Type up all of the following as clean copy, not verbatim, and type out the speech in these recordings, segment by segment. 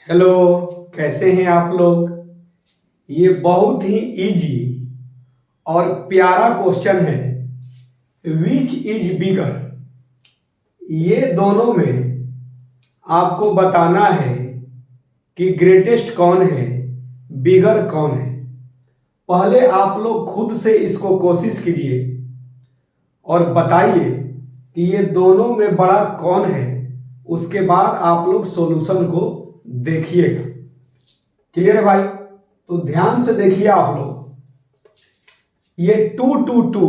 Hello, कैसे हैं आप लोग। ये बहुत ही इजी और प्यारा क्वेश्चन है। विच इज बिगर, ये दोनों में आपको बताना है कि ग्रेटेस्ट कौन है, बिगर कौन है। पहले आप लोग खुद से इसको कोशिश कीजिए और बताइए कि ये दोनों में बड़ा कौन है। उसके बाद आप लोग सॉल्यूशन को देखिएगा। क्लियर है भाई? तो ध्यान से देखिए आप लोग। ये 2 2 2,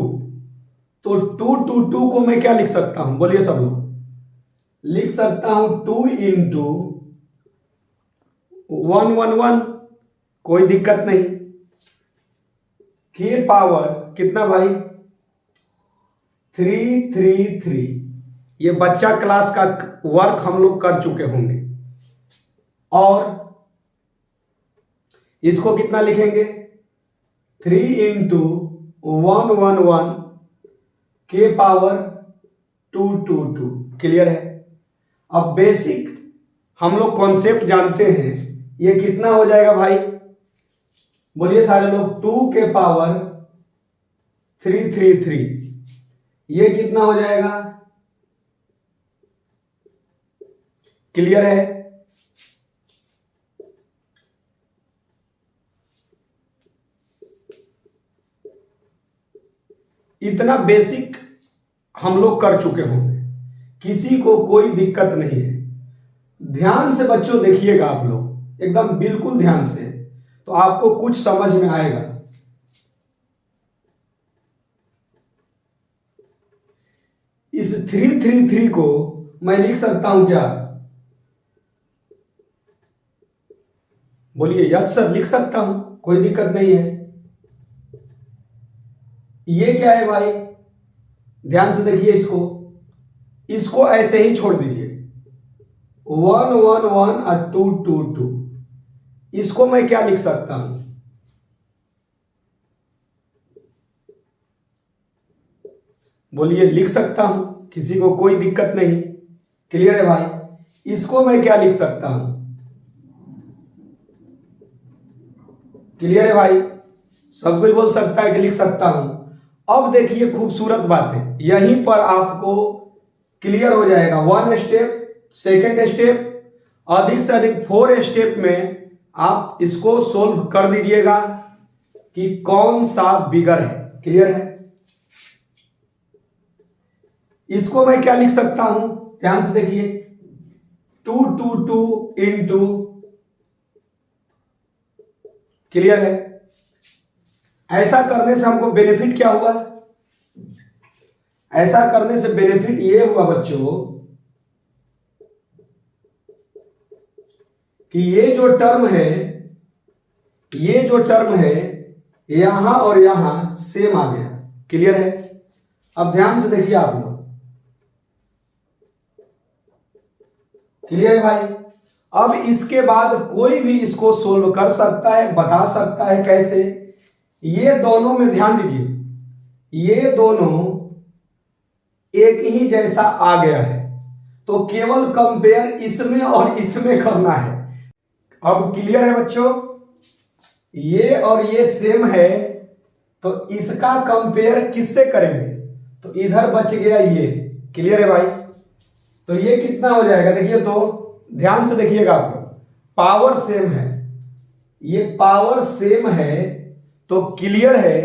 तो 2 2 2 को मैं क्या लिख सकता हूं, बोलिए सब लोग। लिख सकता हूं 2 इंटू 1 1 1, कोई दिक्कत नहीं। के पावर कितना भाई, 3 3 3। ये बच्चा क्लास का वर्क हम लोग कर चुके होंगे। और इसको कितना लिखेंगे, 3 इंटू 1 1 1 के पावर 2 2 2। क्लियर है? अब बेसिक हम लोग कॉन्सेप्ट जानते हैं। ये कितना हो जाएगा भाई, बोलिए सारे लोग। 2 के पावर 3 3 3, ये कितना हो जाएगा। क्लियर है? इतना बेसिक हम लोग कर चुके होंगे, किसी को कोई दिक्कत नहीं है। ध्यान से बच्चों देखिएगा आप लोग, एकदम बिल्कुल ध्यान से, तो आपको कुछ समझ में आएगा। इस 3 3 3 को मैं लिख सकता हूं क्या, बोलिए। यस सर, लिख सकता हूं, कोई दिक्कत नहीं है। ये क्या है भाई, ध्यान से देखिए इसको। इसको ऐसे ही छोड़ दीजिए, 1 1 1 और 2 2 2। इसको मैं क्या लिख सकता हूं, बोलिए। लिख सकता हूं, किसी को कोई दिक्कत नहीं। क्लियर है भाई? इसको मैं क्या लिख सकता हूं, क्लियर है भाई? सब कोई बोल सकता है कि लिख सकता हूं। अब देखिए खूबसूरत बात है, यहीं पर आपको क्लियर हो जाएगा। 1 स्टेप, सेकेंड स्टेप, अधिक से अधिक 4 स्टेप में आप इसको सोल्व कर दीजिएगा कि कौन सा बिगर है। क्लियर है? इसको मैं क्या लिख सकता हूं, ध्यान से देखिए। 2 2 2 इंटू, क्लियर है? ऐसा करने से हमको बेनिफिट क्या हुआ, ऐसा करने से बेनिफिट ये हुआ बच्चों कि ये जो टर्म है, ये जो टर्म है, यहां और यहां सेम आ गया। क्लियर है? अब ध्यान से देखिए आप लोग। क्लियर है भाई? अब इसके बाद कोई भी इसको सोल्व कर सकता है, बता सकता है कैसे। ये दोनों में ध्यान दीजिए, ये दोनों एक ही जैसा आ गया है, तो केवल कंपेयर इसमें और इसमें करना है। अब क्लियर है बच्चों? ये और ये सेम है, तो इसका कंपेयर किससे करेंगे, तो इधर बच गया ये। क्लियर है भाई? तो ये कितना हो जाएगा, देखिए तो ध्यान से देखिएगा आप लोग। पावर सेम है, ये पावर सेम है, तो क्लियर है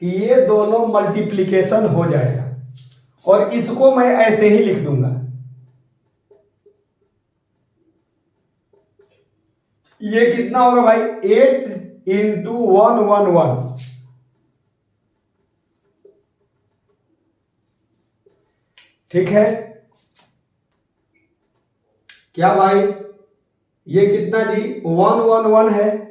कि ये दोनों मल्टीप्लिकेशन हो जाएगा। और इसको मैं ऐसे ही लिख दूंगा, ये कितना होगा भाई, 8 इंटू 1 1 1। ठीक है? क्या भाई, ये कितना जी, 1 1 1 है।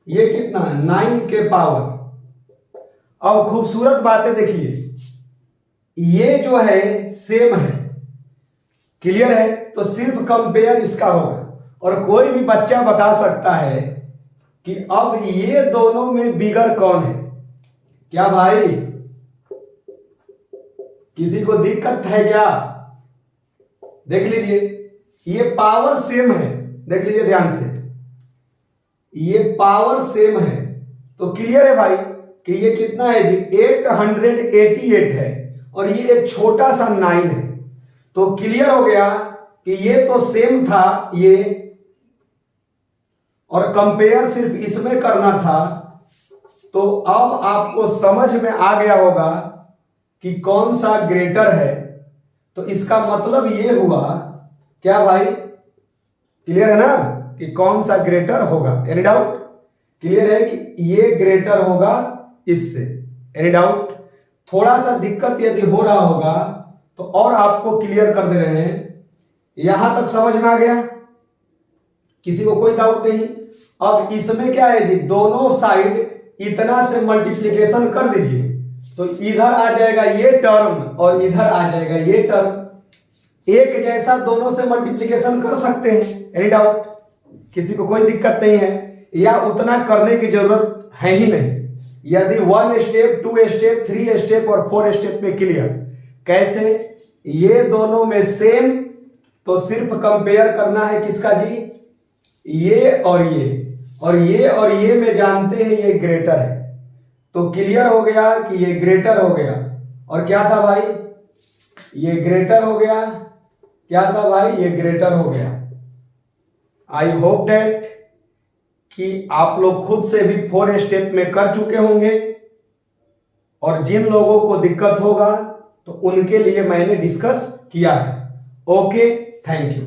ये कितना, 9 के पावर। अब खूबसूरत बातें देखिए, ये जो है सेम है। क्लियर है? तो सिर्फ कंपेयर इसका होगा। और कोई भी बच्चा बता सकता है कि अब ये दोनों में बिगर कौन है। क्या भाई, किसी को दिक्कत है क्या? देख लीजिए ये पावर सेम है, देख लीजिए ध्यान से, ये पावर सेम है। तो क्लियर है भाई कि ये कितना है जी 888 है और ये एक छोटा सा 9 है। तो क्लियर हो गया कि ये तो सेम था ये, और कंपेयर सिर्फ इसमें करना था। तो अब आपको समझ में आ गया होगा कि कौन सा ग्रेटर है। तो इसका मतलब ये हुआ क्या भाई, क्लियर है ना कि कौन सा ग्रेटर होगा? Any doubt? क्लियर है कि ये ग्रेटर होगा इससे? Any doubt? थोड़ा सा दिक्कत यदि हो रहा होगा तो और आपको क्लियर कर दे रहे हैं। यहां तक समझ में आ गया? किसी को कोई डाउट नहीं? अब इसमें क्या है जी, दोनों साइड इतना से मल्टीप्लिकेशन कर दीजिए तो इधर आ जाएगा ये टर्म और इधर आ जाएगा ये टर्म। एक जैसा दोनों से मल्टीप्लिकेशन कर सकते हैं। Any doubt? किसी को कोई दिक्कत नहीं है या उतना करने की जरूरत है ही नहीं? यदि 1 स्टेप 2 स्टेप 3 स्टेप और 4 स्टेप में क्लियर। कैसे? ये दोनों में सेम तो सिर्फ कंपेयर करना है किसका जी, ये और ये, और ये और ये में जानते हैं ये ग्रेटर है। तो क्लियर हो गया कि ये ग्रेटर हो गया। और क्या था भाई, ये ग्रेटर हो गया। क्या था भाई, ये ग्रेटर हो गया। आई होप डेट कि आप लोग खुद से भी 4 स्टेप में कर चुके होंगे, और जिन लोगों को दिक्कत होगा तो उनके लिए मैंने डिस्कस किया है। Okay, thank you.